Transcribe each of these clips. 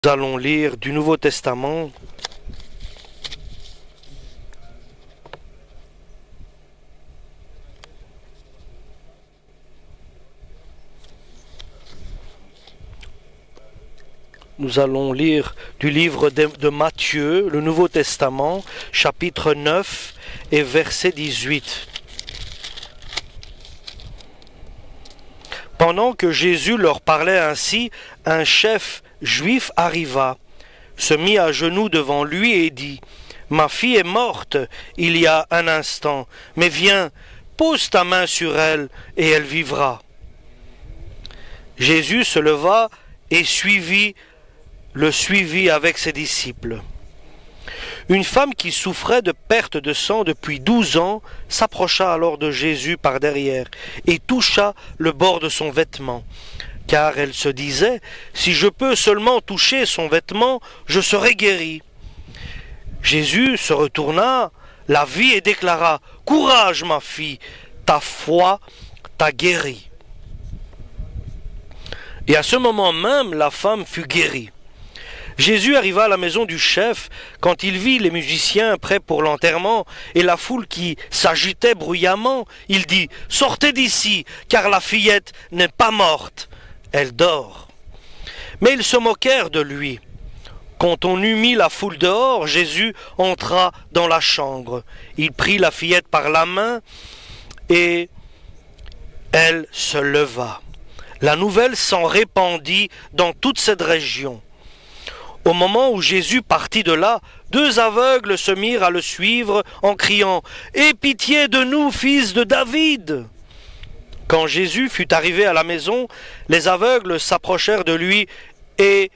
Nous allons lire du Nouveau Testament Nous allons lire du livre de Matthieu, le Nouveau Testament, chapitre 9 et verset 18. Pendant que Jésus leur parlait ainsi, un chef juif arriva, se mit à genoux devant lui et dit : « Ma fille est morte il y a un instant, mais viens, pose ta main sur elle et elle vivra. » Jésus se leva et le suivit avec ses disciples. Une femme qui souffrait de perte de sang depuis 12 ans s'approcha alors de Jésus par derrière et toucha le bord de son vêtement, car elle se disait : « Si je peux seulement toucher son vêtement, je serai guérie. » Jésus se retourna, la vit et déclara : « Courage, ma fille, ta foi t'a guérie. » Et à ce moment même, la femme fut guérie. Jésus arriva à la maison du chef quand il vit les musiciens prêts pour l'enterrement et la foule qui s'agitait bruyamment. Il dit : « Sortez d'ici, car la fillette n'est pas morte, elle dort. » Mais ils se moquèrent de lui. Quand on eut mis la foule dehors, Jésus entra dans la chambre. Il prit la fillette par la main et elle se leva. La nouvelle s'en répandit dans toute cette région. Au moment où Jésus partit de là, 2 aveugles se mirent à le suivre en criant : « Aie pitié de nous, fils de David !» Quand Jésus fut arrivé à la maison, les aveugles s'approchèrent de lui et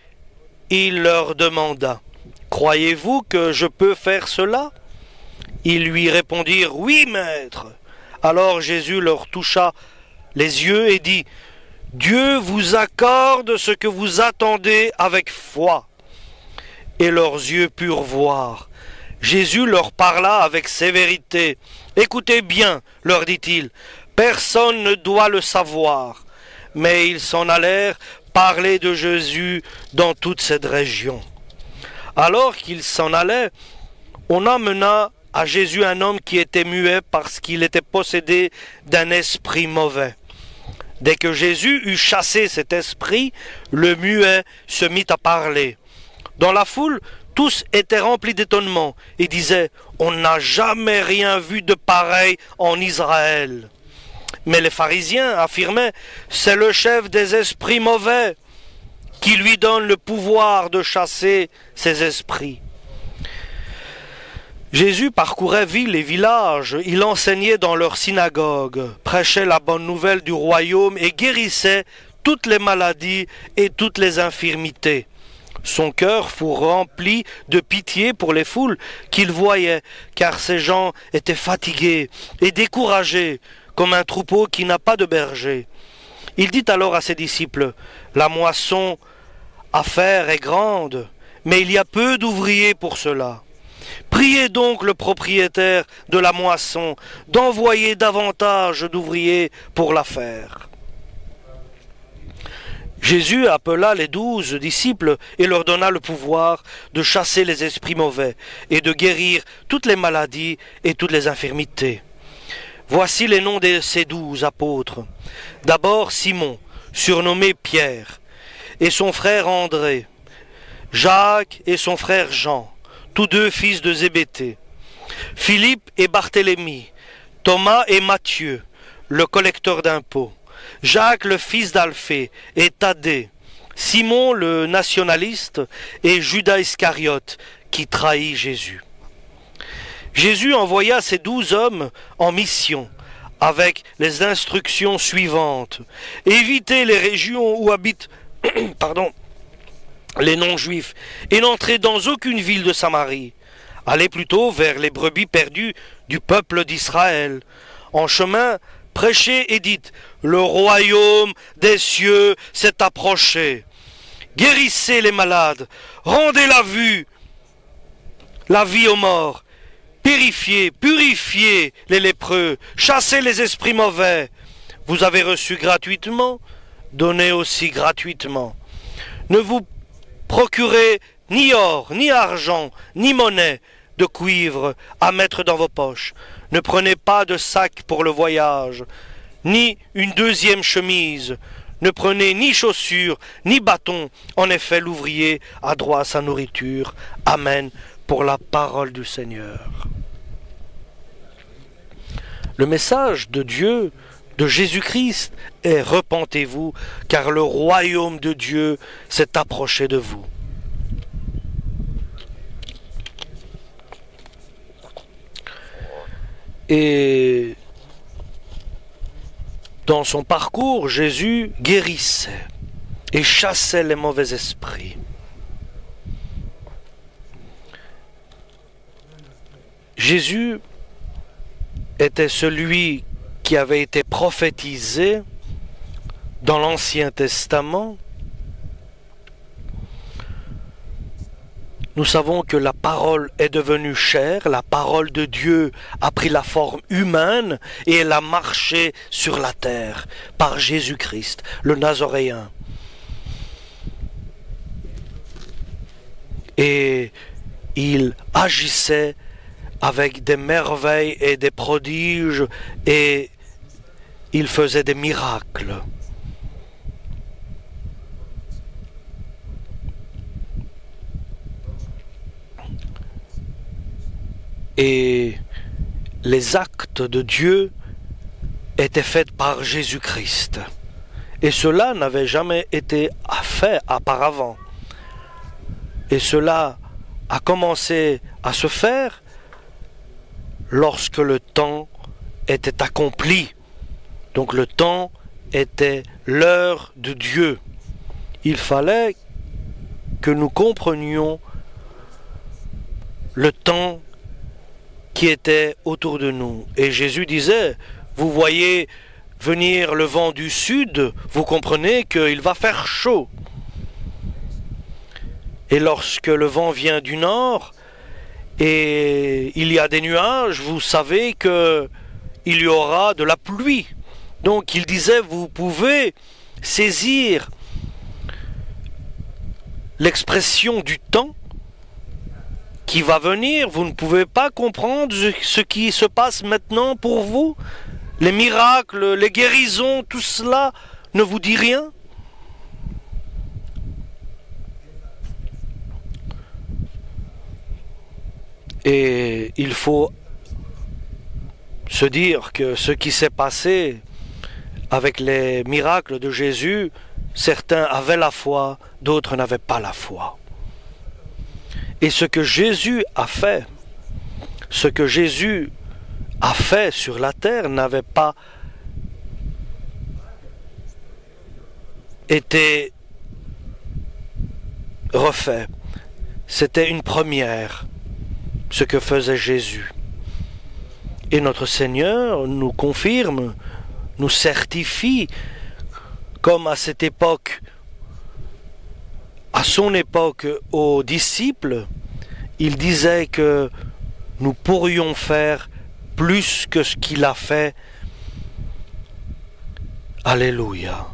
il leur demanda : « Croyez-vous que je peux faire cela ?» Ils lui répondirent : « Oui, maître. » Alors Jésus leur toucha les yeux et dit : « Dieu vous accorde ce que vous attendez avec foi. » Et leurs yeux purent voir. Jésus leur parla avec sévérité. « Écoutez bien, leur dit-il, personne ne doit le savoir. » Mais ils s'en allèrent parler de Jésus dans toute cette région. Alors qu'ils s'en allaient, on amena à Jésus un homme qui était muet parce qu'il était possédé d'un esprit mauvais. Dès que Jésus eut chassé cet esprit, le muet se mit à parler. Dans la foule, tous étaient remplis d'étonnement et disaient : « On n'a jamais rien vu de pareil en Israël. » Mais les pharisiens affirmaient : « C'est le chef des esprits mauvais qui lui donne le pouvoir de chasser ces esprits. » Jésus parcourait villes et villages, il enseignait dans leurs synagogues, prêchait la bonne nouvelle du royaume et guérissait toutes les maladies et toutes les infirmités. Son cœur fut rempli de pitié pour les foules qu'il voyait, car ces gens étaient fatigués et découragés, comme un troupeau qui n'a pas de berger. Il dit alors à ses disciples : « La moisson à faire est grande, mais il y a peu d'ouvriers pour cela. Priez donc le propriétaire de la moisson d'envoyer davantage d'ouvriers pour la faire. » Jésus appela les 12 disciples et leur donna le pouvoir de chasser les esprits mauvais et de guérir toutes les maladies et toutes les infirmités. Voici les noms de ces 12 apôtres. D'abord Simon, surnommé Pierre, et son frère André, Jacques et son frère Jean, tous 2 fils de Zébédée, Philippe et Barthélemy, Thomas et Matthieu, le collecteur d'impôts, Jacques le fils d'Alphée et Thaddée, Simon le nationaliste et Judas Iscariote qui trahit Jésus. Jésus envoya ces 12 hommes en mission avec les instructions suivantes : évitez les régions où habitent les non-juifs et n'entrez dans aucune ville de Samarie. Allez plutôt vers les brebis perdues du peuple d'Israël. En chemin, prêchez et dites : le royaume des cieux s'est approché. Guérissez les malades, rendez la vie aux morts, purifiez les lépreux, chassez les esprits mauvais. Vous avez reçu gratuitement, donnez aussi gratuitement. Ne vous procurez ni or, ni argent, ni monnaie de cuivre à mettre dans vos poches. Ne prenez pas de sac pour le voyage, ni une deuxième chemise. Ne prenez ni chaussures, ni bâton. En effet, l'ouvrier a droit à sa nourriture. Amen pour la parole du Seigneur. Le message de Dieu, de Jésus-Christ, est repentez-vous, car le royaume de Dieu s'est approché de vous. Et dans son parcours, Jésus guérissait et chassait les mauvais esprits. Jésus était celui qui avait été prophétisé dans l'Ancien Testament. Nous savons que la parole est devenue chair, la parole de Dieu a pris la forme humaine et elle a marché sur la terre par Jésus-Christ, le Nazoréen. Et il agissait avec des merveilles et des prodiges et il faisait des miracles. Et les actes de Dieu étaient faits par Jésus-Christ. Et cela n'avait jamais été fait auparavant. Et cela a commencé à se faire lorsque le temps était accompli. Donc le temps était l'heure de Dieu. Il fallait que nous comprenions le temps qui était autour de nous. Et Jésus disait, vous voyez venir le vent du sud, vous comprenez qu'il va faire chaud. Et lorsque le vent vient du nord, et il y a des nuages, vous savez qu'il y aura de la pluie. Donc il disait, vous pouvez saisir l'expression du temps qui va venir. Vous ne pouvez pas comprendre ce qui se passe maintenant pour vous. Les miracles, les guérisons, tout cela ne vous dit rien. Et il faut se dire que ce qui s'est passé avec les miracles de Jésus, certains avaient la foi, d'autres n'avaient pas la foi. Et ce que Jésus a fait, sur la terre n'avait pas été refait. C'était une première, ce que faisait Jésus. Et notre Seigneur nous confirme, nous certifie, comme à cette époque, à son époque aux disciples, il disait que nous pourrions faire plus que ce qu'il a fait. Alléluia.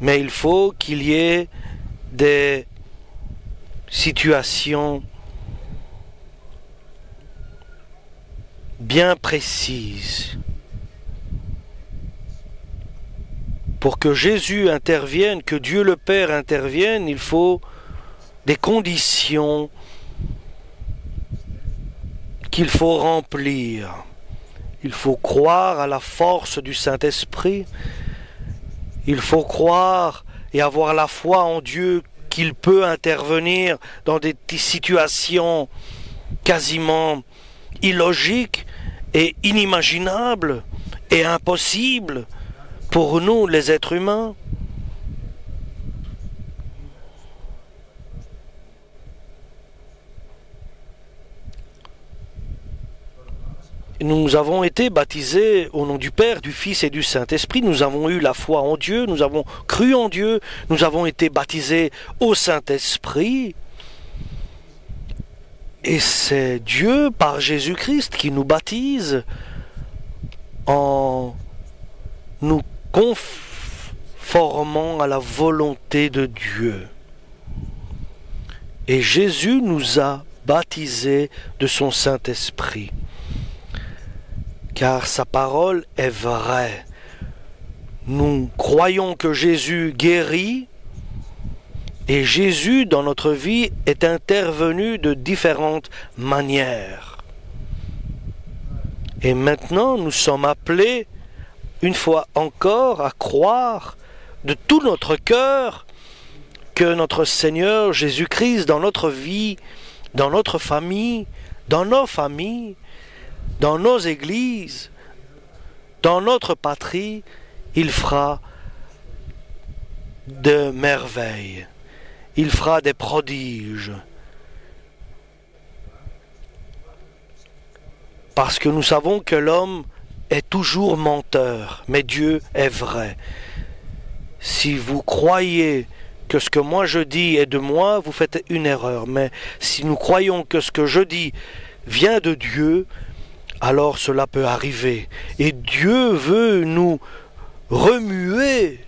Mais il faut qu'il y ait des situations bien précises. Pour que Jésus intervienne, que Dieu le Père intervienne, il faut des conditions qu'il faut remplir. Il faut croire à la force du Saint-Esprit. Il faut croire et avoir la foi en Dieu qu'il peut intervenir dans des situations quasiment illogiques et inimaginables et impossibles pour nous, les êtres humains. Nous avons été baptisés au nom du Père, du Fils et du Saint-Esprit. Nous avons eu la foi en Dieu, nous avons cru en Dieu, nous avons été baptisés au Saint-Esprit. Et c'est Dieu, par Jésus-Christ, qui nous baptise en nous conformant à la volonté de Dieu. Et Jésus nous a baptisés de son Saint-Esprit. Car sa parole est vraie. Nous croyons que Jésus guérit, et Jésus, dans notre vie, est intervenu de différentes manières. Et maintenant, nous sommes appelés, une fois encore, à croire de tout notre cœur que notre Seigneur Jésus-Christ, dans notre vie, dans notre famille, dans nos familles, dans nos églises, dans notre patrie, il fera de merveilles. Il fera des prodiges. Parce que nous savons que l'homme est toujours menteur, mais Dieu est vrai. Si vous croyez que ce que moi je dis est de moi, vous faites une erreur. Mais si nous croyons que ce que je dis vient de Dieu, alors cela peut arriver. Et Dieu veut nous remuer.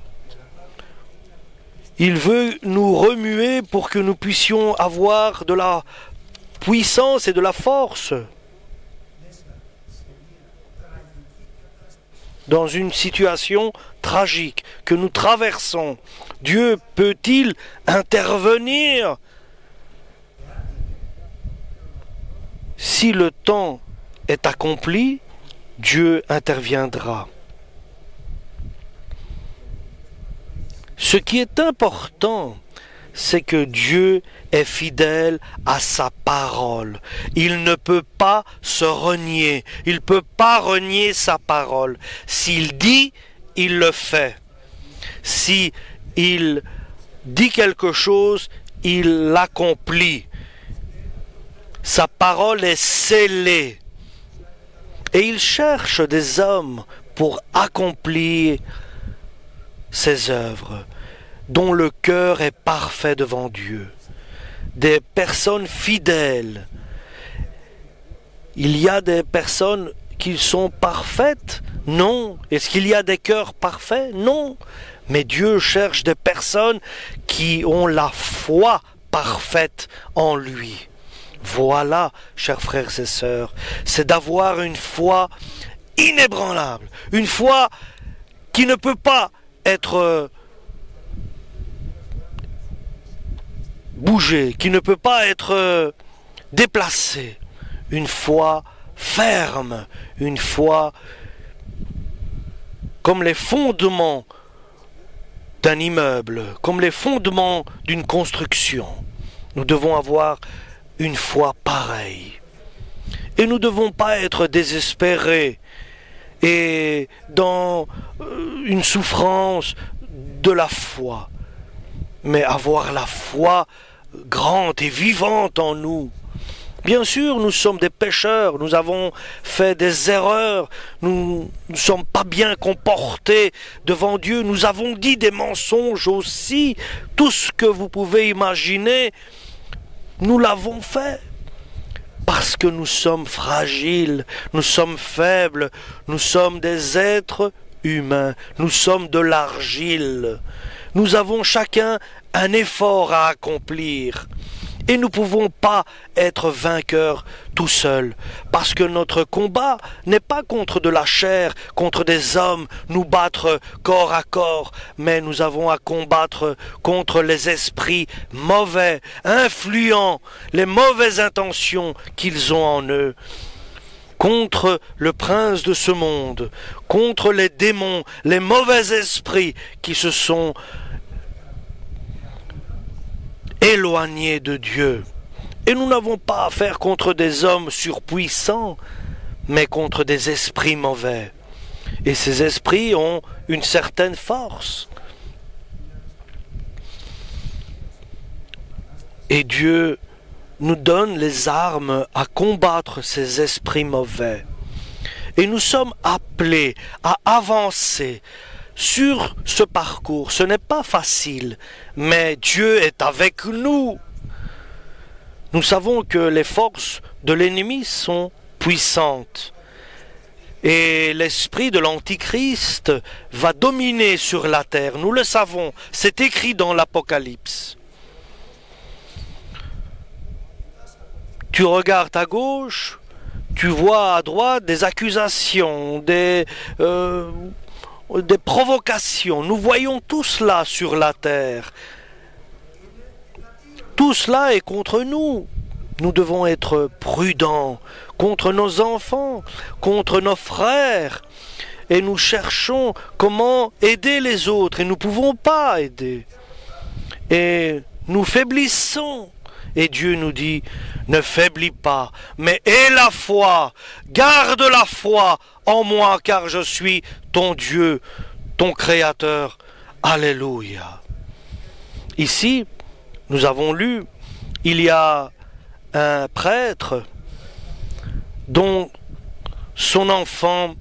Il veut nous remuer pour que nous puissions avoir de la puissance et de la force dans une situation tragique que nous traversons. Dieu peut-il intervenir? Si le temps est accompli, Dieu interviendra. Ce qui est important, c'est que Dieu est fidèle à sa parole. Il ne peut pas se renier. Il ne peut pas renier sa parole. S'il dit, il le fait. Si il dit quelque chose, il l'accomplit. Sa parole est scellée. Et il cherche des hommes pour accomplir ses œuvres, dont le cœur est parfait devant Dieu. Des personnes fidèles. Il y a des personnes qui sont parfaites? Non. Est-ce qu'il y a des cœurs parfaits? Non. Mais Dieu cherche des personnes qui ont la foi parfaite en lui. Voilà, chers frères et sœurs, c'est d'avoir une foi inébranlable, une foi qui ne peut pas être bougée, qui ne peut pas être déplacée, une foi ferme, une foi comme les fondements d'un immeuble, comme les fondements d'une construction. Nous devons avoir une foi pareille. Et nous ne devons pas être désespérés et dans une souffrance de la foi, mais avoir la foi grande et vivante en nous. Bien sûr, nous sommes des pécheurs, nous avons fait des erreurs, nous ne sommes pas bien comportés devant Dieu, nous avons dit des mensonges aussi, tout ce que vous pouvez imaginer, nous l'avons fait. Parce que nous sommes fragiles, nous sommes faibles, nous sommes des êtres humains, nous sommes de l'argile. Nous avons chacun un effort à accomplir. Et nous ne pouvons pas être vainqueurs tout seuls, parce que notre combat n'est pas contre de la chair, contre des hommes, nous battre corps à corps, mais nous avons à combattre contre les esprits mauvais, influents, les mauvaises intentions qu'ils ont en eux, contre le prince de ce monde, contre les démons, les mauvais esprits qui se sont éloignés de Dieu. Et nous n'avons pas affaire contre des hommes surpuissants, mais contre des esprits mauvais. Et ces esprits ont une certaine force. Et Dieu nous donne les armes à combattre ces esprits mauvais. Et nous sommes appelés à avancer sur ce parcours. Ce n'est pas facile, mais Dieu est avec nous. Nous savons que les forces de l'ennemi sont puissantes. Et l'esprit de l'Antichrist va dominer sur la terre. Nous le savons, c'est écrit dans l'Apocalypse. Tu regardes à gauche, tu vois à droite des accusations, des provocations. Nous voyons tout cela sur la terre. Tout cela est contre nous. Nous devons être prudents contre nos enfants, contre nos frères. Et nous cherchons comment aider les autres et nous ne pouvons pas aider. Et nous faiblissons. Et Dieu nous dit, ne faiblis pas, mais aie la foi, garde la foi en moi, car je suis ton Dieu, ton Créateur. Alléluia. Ici, nous avons lu, il y a un prêtre dont son enfant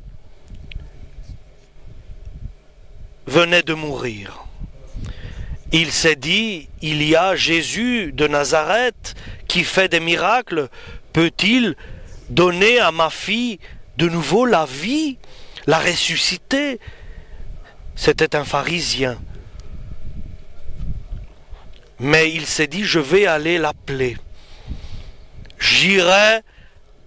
venait de mourir. Il s'est dit, il y a Jésus de Nazareth qui fait des miracles. Peut-il donner à ma fille de nouveau la vie, la ressusciter? C'était un pharisien. Mais il s'est dit, je vais aller l'appeler. J'irai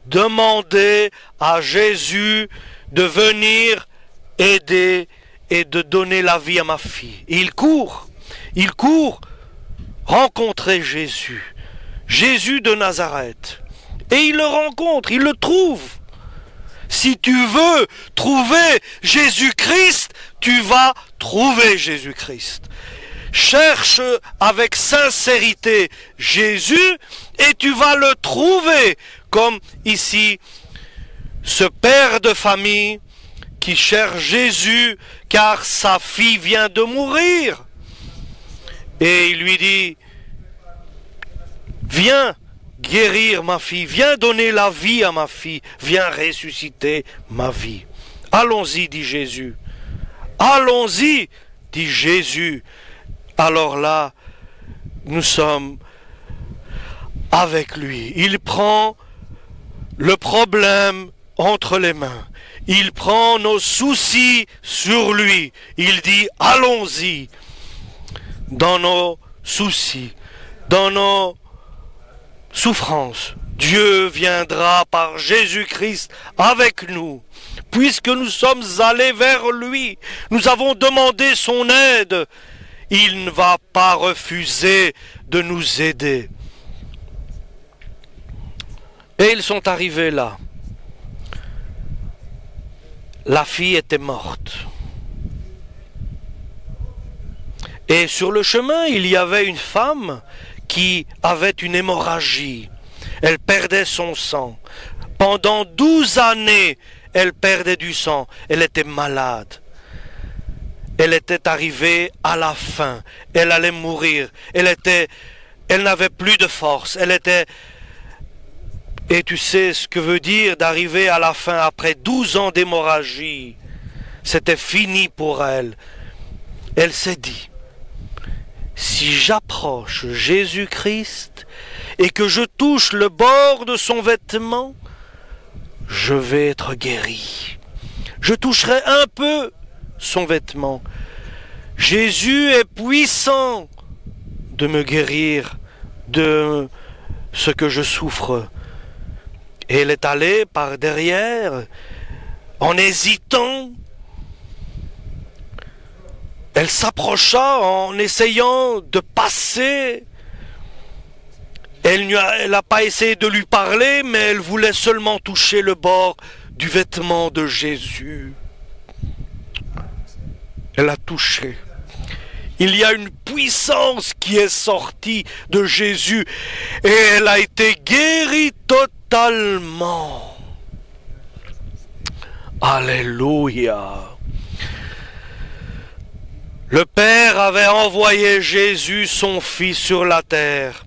demander à Jésus de venir aider et de donner la vie à ma fille. Et il court rencontrer Jésus, Jésus de Nazareth. Et il le rencontre, il le trouve. Si tu veux trouver Jésus-Christ, tu vas trouver Jésus-Christ. Cherche avec sincérité Jésus et tu vas le trouver, comme ici ce père de famille qui cherche Jésus car sa fille vient de mourir. Et il lui dit, viens guérir ma fille, viens donner la vie à ma fille, viens ressusciter ma vie. Allons-y, dit Jésus. Allons-y, dit Jésus. Alors là, nous sommes avec lui. Il prend le problème entre les mains. Il prend nos soucis sur lui. Il dit, allons-y. Dans nos soucis, dans nos souffrances, Dieu viendra par Jésus-Christ avec nous. Puisque nous sommes allés vers lui, nous avons demandé son aide. Il ne va pas refuser de nous aider. Et ils sont arrivés là. La fille était morte. Et sur le chemin, il y avait une femme qui avait une hémorragie. Elle perdait son sang. Pendant 12 années, elle perdait du sang. Elle était malade. Elle était arrivée à la fin. Elle allait mourir. Elle n'avait plus de force. Et tu sais ce que veut dire d'arriver à la fin après 12 ans d'hémorragie. C'était fini pour elle. Elle s'est dit, si j'approche Jésus-Christ et que je touche le bord de son vêtement, je vais être guéri. Je toucherai un peu son vêtement. Jésus est puissant de me guérir de ce que je souffre. Et elle est allée par derrière, en hésitant. Elle s'approcha en essayant de passer. Elle n'a pas essayé de lui parler, mais elle voulait seulement toucher le bord du vêtement de Jésus. Elle a touché. Il y a une puissance qui est sortie de Jésus et elle a été guérie totalement. Alléluia. Le Père avait envoyé Jésus, son Fils, sur la terre.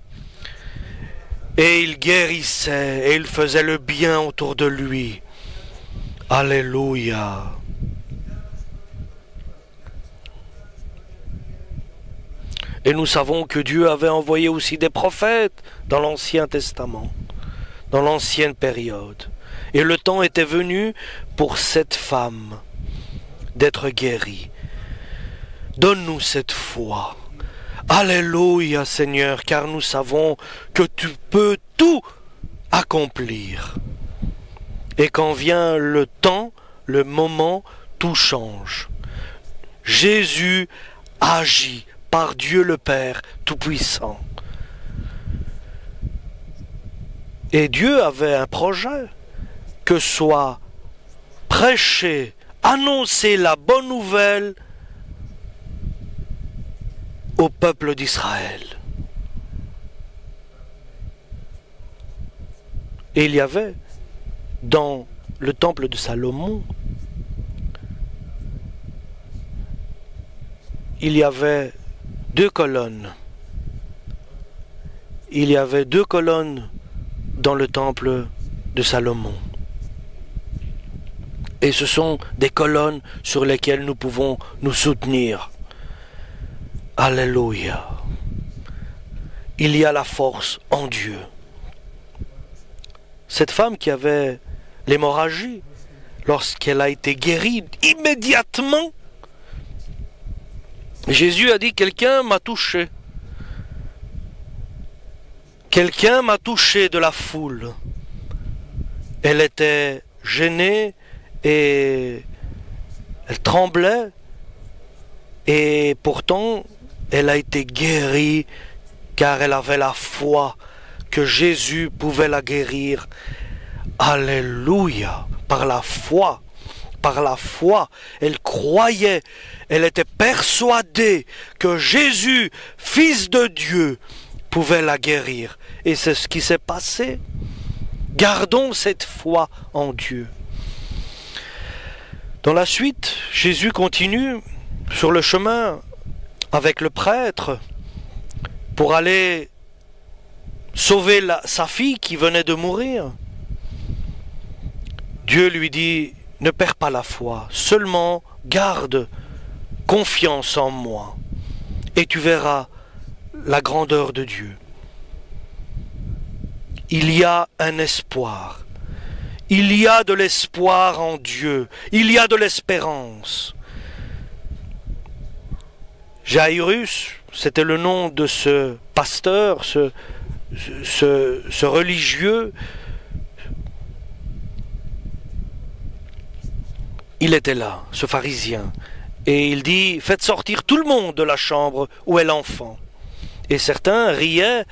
Et il guérissait et il faisait le bien autour de lui. Alléluia. Et nous savons que Dieu avait envoyé aussi des prophètes dans l'Ancien Testament, dans l'ancienne période. Et le temps était venu pour cette femme d'être guérie. Donne-nous cette foi. Alléluia, Seigneur, car nous savons que tu peux tout accomplir. Et quand vient le temps, le moment, tout change. Jésus agit par Dieu le Père Tout-Puissant. Et Dieu avait un projet, que soit prêcher, annoncer la bonne nouvelle au peuple d'Israël. Et il y avait dans le temple de Salomon, il y avait 2 colonnes. Il y avait 2 colonnes dans le temple de Salomon. Et ce sont des colonnes sur lesquelles nous pouvons nous soutenir. Alléluia. Il y a la force en Dieu. Cette femme qui avait l'hémorragie, lorsqu'elle a été guérie, immédiatement, Jésus a dit, quelqu'un m'a touché. Quelqu'un m'a touché de la foule. Elle était gênée et elle tremblait. Et pourtant, elle a été guérie car elle avait la foi que Jésus pouvait la guérir. Alléluia, par la foi. Par la foi, elle croyait, elle était persuadée que Jésus, Fils de Dieu, pouvait la guérir. Et c'est ce qui s'est passé. Gardons cette foi en Dieu. Dans la suite, Jésus continue sur le chemin avec le prêtre pour aller sauver sa fille qui venait de mourir. Dieu lui dit, ne perds pas la foi, seulement garde confiance en moi et tu verras la grandeur de Dieu. Il y a un espoir. Il y a de l'espoir en Dieu. Il y a de l'espérance. Jairus, c'était le nom de ce pasteur, ce religieux. Il était là, ce pharisien, et il dit, faites sortir tout le monde de la chambre où est l'enfant. Et certains riaient,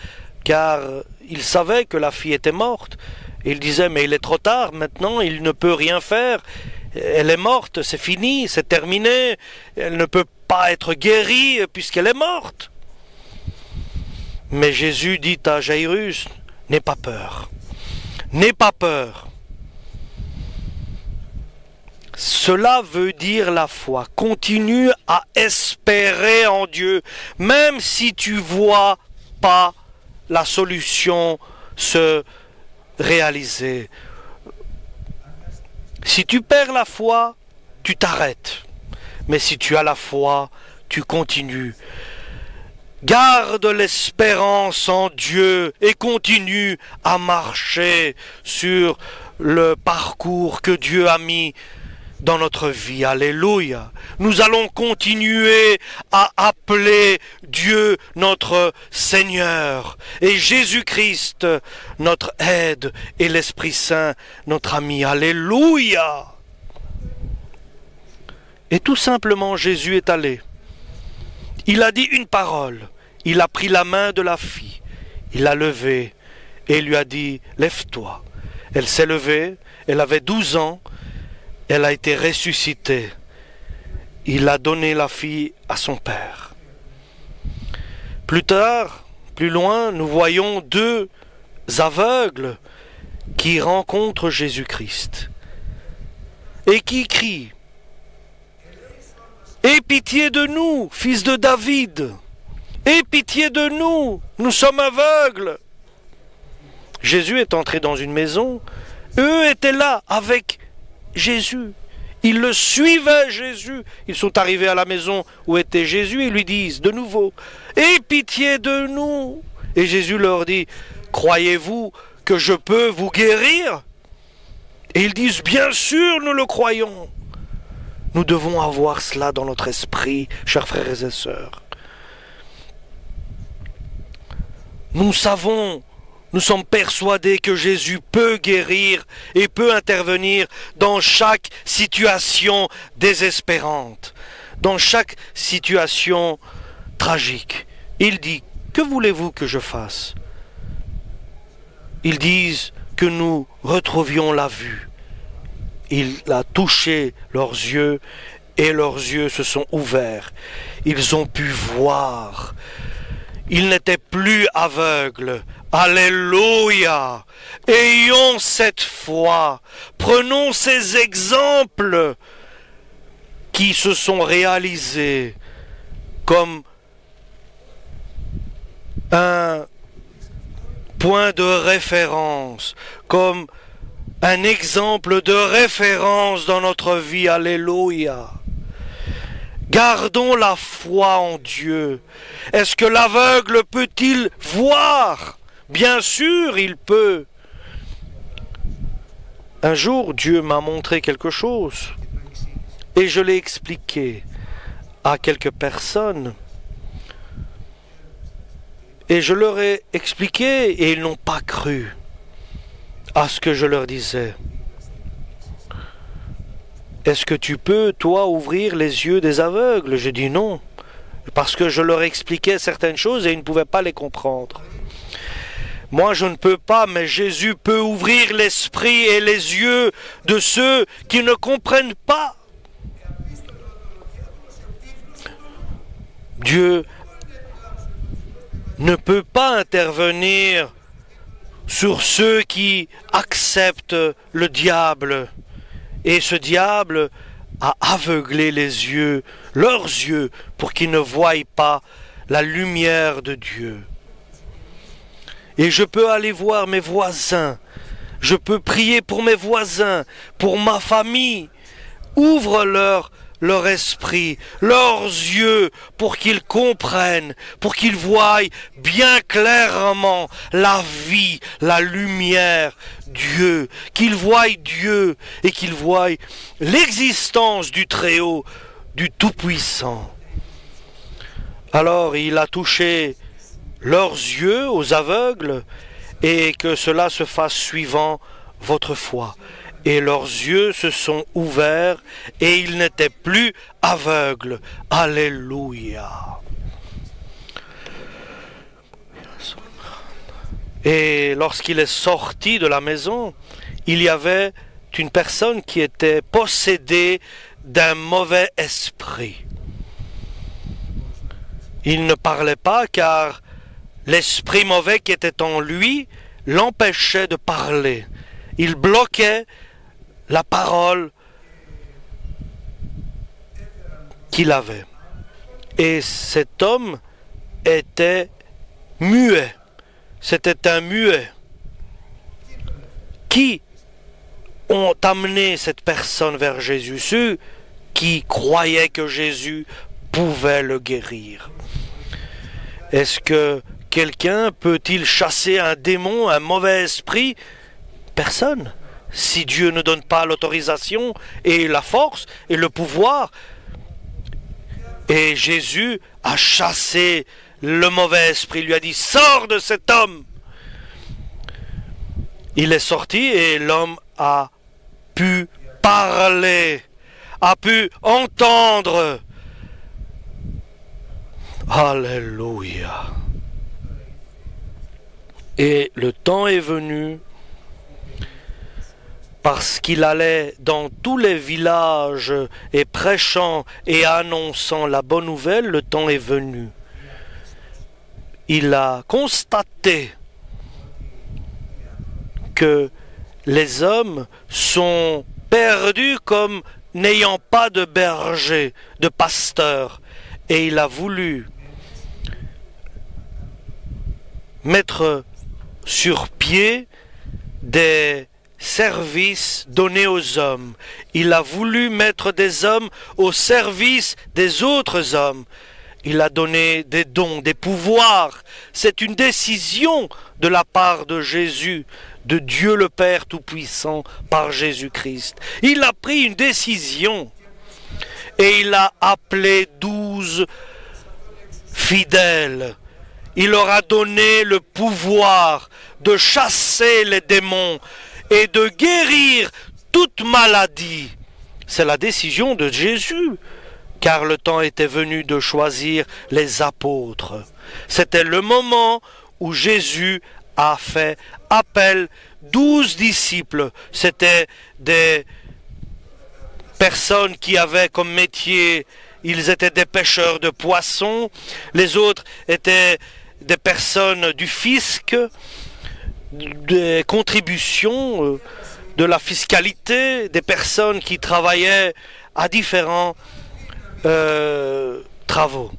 car ils savaient que la fille était morte. Et ils disaient, mais il est trop tard, maintenant il ne peut rien faire. Elle est morte, c'est fini, c'est terminé. Elle ne peut pas être guérie puisqu'elle est morte. Mais Jésus dit à Jairus, n'aie pas peur. N'aie pas peur. Cela veut dire la foi. Continue à espérer en Dieu, même si tu ne vois pas la solution se réaliser. Si tu perds la foi, tu t'arrêtes. Mais si tu as la foi, tu continues. Garde l'espérance en Dieu et continue à marcher sur le parcours que Dieu a mis dans notre vie. Alléluia. Nous allons continuer à appeler Dieu notre Seigneur et Jésus-Christ notre aide et l'Esprit Saint notre ami. Alléluia. Et tout simplement Jésus est allé. Il a dit une parole. Il a pris la main de la fille. Il l'a levée et lui a dit « Lève-toi ». Elle s'est levée. Elle avait 12 ans. Elle a été ressuscitée. Il a donné la fille à son père. Plus tard, plus loin, nous voyons 2 aveugles qui rencontrent Jésus-Christ et qui crient « Aie pitié de nous, fils de David! Aie pitié de nous, nous sommes aveugles !» Jésus est entré dans une maison. Eux étaient là avec Jésus. Ils le suivaient, Jésus. Ils sont arrivés à la maison où était Jésus et lui disent de nouveau « Aie pitié de nous !» Et Jésus leur dit « Croyez-vous que je peux vous guérir ?» Et ils disent « Bien sûr, nous le croyons !» Nous devons avoir cela dans notre esprit, chers frères et sœurs. Nous savons Nous sommes persuadés que Jésus peut guérir et peut intervenir dans chaque situation désespérante, dans chaque situation tragique. Il dit, que voulez-vous que je fasse? Ils disent que nous retrouvions la vue. Il a touché leurs yeux et leurs yeux se sont ouverts. Ils ont pu voir. Ils n'étaient plus aveugles. Alléluia! Ayons cette foi. Prenons ces exemples qui se sont réalisés comme un point de référence, comme un exemple de référence dans notre vie. Alléluia! Gardons la foi en Dieu. Est-ce que l'aveugle peut-il voir? Bien sûr, il peut. Un jour, Dieu m'a montré quelque chose et je l'ai expliqué à quelques personnes. Et je leur ai expliqué et ils n'ont pas cru à ce que je leur disais. Est-ce que tu peux, toi, ouvrir les yeux des aveugles? J'ai dit non, parce que je leur expliquais certaines choses et ils ne pouvaient pas les comprendre. Moi, je ne peux pas, mais Jésus peut ouvrir l'esprit et les yeux de ceux qui ne comprennent pas. Dieu ne peut pas intervenir sur ceux qui acceptent le diable. Et ce diable a aveuglé les yeux, leurs yeux, pour qu'ils ne voient pas la lumière de Dieu. Et je peux aller voir mes voisins, je peux prier pour mes voisins, pour ma famille. Ouvre leur esprit, leurs yeux, pour qu'ils comprennent, pour qu'ils voient bien clairement la vie, la lumière, Dieu, qu'ils voient Dieu et qu'ils voient l'existence du Très-Haut, du Tout-Puissant. Alors il a touché leurs yeux aux aveugles et que cela se fasse suivant votre foi. Et leurs yeux se sont ouverts et ils n'étaient plus aveugles. Alléluia. Et lorsqu'il est sorti de la maison, il y avait une personne qui était possédée d'un mauvais esprit. Il ne parlait pas car l'esprit mauvais qui était en lui l'empêchait de parler. Il bloquait la parole qu'il avait. Et cet homme était muet. C'était un muet. Qui ont amené cette personne vers Jésus? Ceux qui croyaient que Jésus pouvait le guérir. Est-ce que quelqu'un peut-il chasser un démon, un mauvais esprit? Personne. Si Dieu ne donne pas l'autorisation et la force et le pouvoir. Et Jésus a chassé le mauvais esprit, il lui a dit, sors de cet homme. Il est sorti et l'homme a pu parler, a pu entendre. Alléluia. Et le temps est venu, parce qu'il allait dans tous les villages et prêchant et annonçant la bonne nouvelle, le temps est venu. Il a constaté que les hommes sont perdus comme n'ayant pas de berger, de pasteur. Et il a voulu mettre sur pied des services donnés aux hommes. Il a voulu mettre des hommes au service des autres hommes. Il a donné des dons, des pouvoirs. C'est une décision de la part de Jésus, de Dieu le Père Tout-Puissant, par Jésus-Christ. Il a pris une décision et il a appelé 12 fidèles. il leur a donné le pouvoir de chasser les démons et de guérir toute maladie. C'est la décision de Jésus, car le temps était venu de choisir les apôtres. C'était le moment où Jésus a fait appel 12 disciples. C'était des personnes qui avaient comme métier, ils étaient des pêcheurs de poissons, les autres étaient des personnes du fisc, des contributions, de la fiscalité, des personnes qui travaillaient à différents travaux.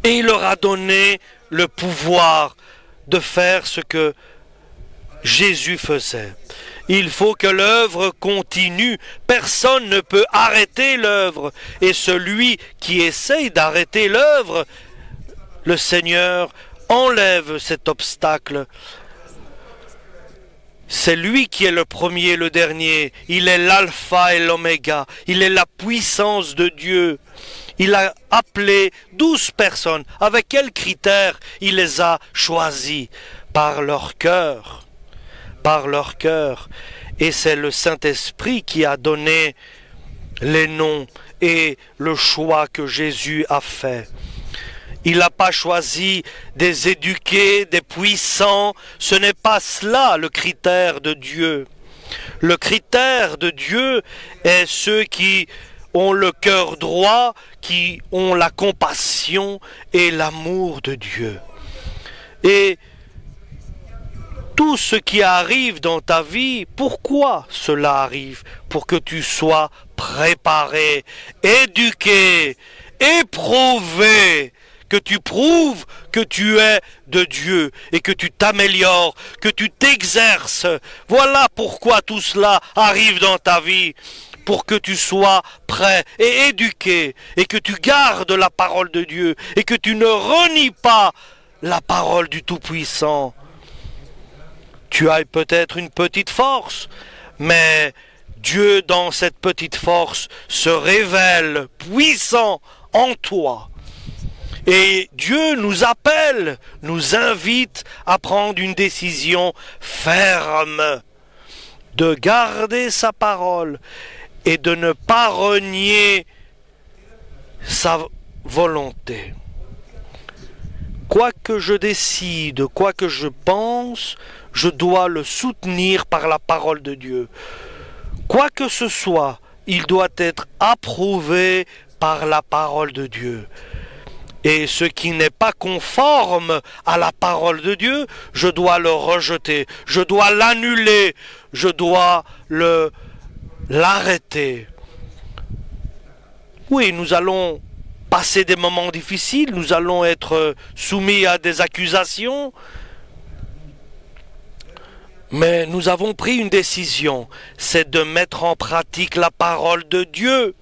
Et il leur a donné le pouvoir de faire ce que Jésus faisait. Il faut que l'œuvre continue. Personne ne peut arrêter l'œuvre. Et celui qui essaye d'arrêter l'œuvre, le Seigneur enlève cet obstacle. C'est lui qui est le premier et le dernier. Il est l'alpha et l'oméga. Il est la puissance de Dieu. Il a appelé 12 personnes. Avec quels critères il les a choisis? Par leur cœur. Par leur cœur. Et c'est le Saint-Esprit qui a donné les noms et le choix que Jésus a fait. Il n'a pas choisi des éduqués, des puissants. Ce n'est pas cela le critère de Dieu. Le critère de Dieu est ceux qui ont le cœur droit, qui ont la compassion et l'amour de Dieu. Et tout ce qui arrive dans ta vie, pourquoi cela arrive? Pour que tu sois préparé, éduqué, éprouvé, que tu prouves que tu es de Dieu et que tu t'améliores, que tu t'exerces. Voilà pourquoi tout cela arrive dans ta vie, pour que tu sois prêt et éduqué et que tu gardes la parole de Dieu et que tu ne renies pas la parole du Tout-Puissant. Tu as peut-être une petite force, mais Dieu dans cette petite force se révèle puissant en toi. Et Dieu nous appelle, nous invite à prendre une décision ferme, de garder sa parole et de ne pas renier sa volonté. Quoi que je décide, quoi que je pense, je dois le soutenir par la parole de Dieu. Quoi que ce soit, il doit être approuvé par la parole de Dieu. Et ce qui n'est pas conforme à la parole de Dieu, je dois le rejeter, je dois l'annuler, je dois l'arrêter. Oui, nous allons passer des moments difficiles, nous allons être soumis à des accusations, mais nous avons pris une décision, c'est de mettre en pratique la parole de Dieu.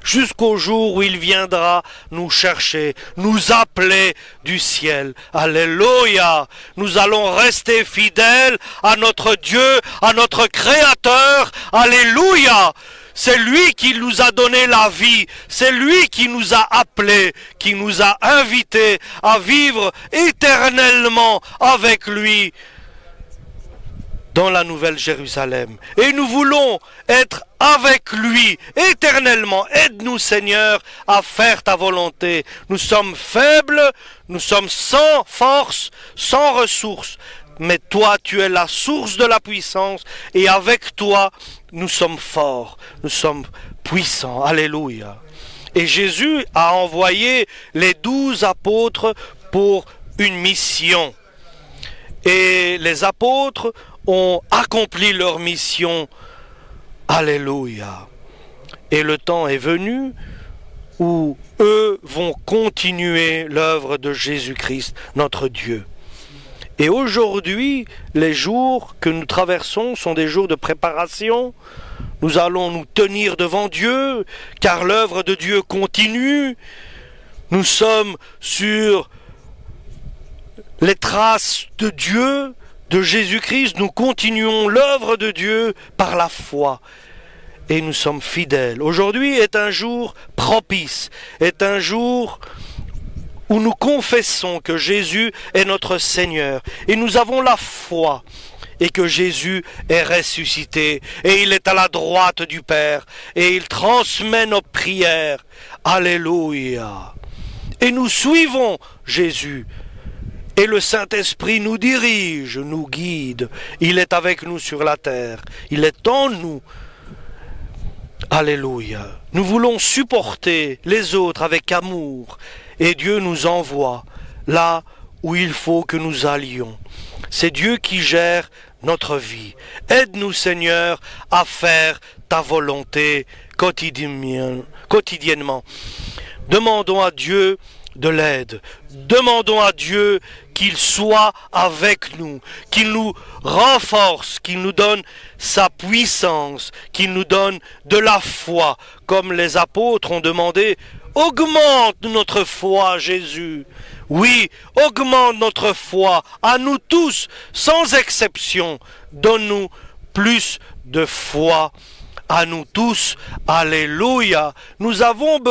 Jusqu'au jour où il viendra nous chercher, nous appeler du ciel. Alléluia! Nous allons rester fidèles à notre Dieu, à notre Créateur. Alléluia! C'est lui qui nous a donné la vie. C'est lui qui nous a appelés, qui nous a invités à vivre éternellement avec lui dans la Nouvelle Jérusalem. Et nous voulons être avec lui éternellement. Aide-nous, Seigneur, à faire ta volonté. Nous sommes faibles, nous sommes sans force, sans ressources. Mais toi, tu es la source de la puissance. Et avec toi, nous sommes forts, nous sommes puissants. Alléluia. Et Jésus a envoyé les 12 apôtres pour une mission. Et les apôtres ont accompli leur mission. Alléluia. Et le temps est venu où eux vont continuer l'œuvre de Jésus-Christ, notre Dieu. Et aujourd'hui, les jours que nous traversons sont des jours de préparation. Nous allons nous tenir devant Dieu, car l'œuvre de Dieu continue. Nous sommes sur les traces de Dieu, de Jésus-Christ. Nous continuons l'œuvre de Dieu par la foi. Et nous sommes fidèles. Aujourd'hui est un jour propice, est un jour où nous confessons que Jésus est notre Seigneur et nous avons la foi et que Jésus est ressuscité et il est à la droite du Père et il transmet nos prières. Alléluia. Et nous suivons Jésus. Et le Saint-Esprit nous dirige, nous guide. Il est avec nous sur la terre. Il est en nous. Alléluia. Nous voulons supporter les autres avec amour. Et Dieu nous envoie là où il faut que nous allions. C'est Dieu qui gère notre vie. Aide-nous, Seigneur, à faire ta volonté quotidiennement. Demandons à Dieu de l'aide. Demandons à Dieu qu'il soit avec nous, qu'il nous renforce, qu'il nous donne sa puissance, qu'il nous donne de la foi, comme les apôtres ont demandé. Augmente notre foi, Jésus. Oui, augmente notre foi, à nous tous, sans exception. Donne-nous plus de foi, à nous tous. Alléluia. Nous avons besoin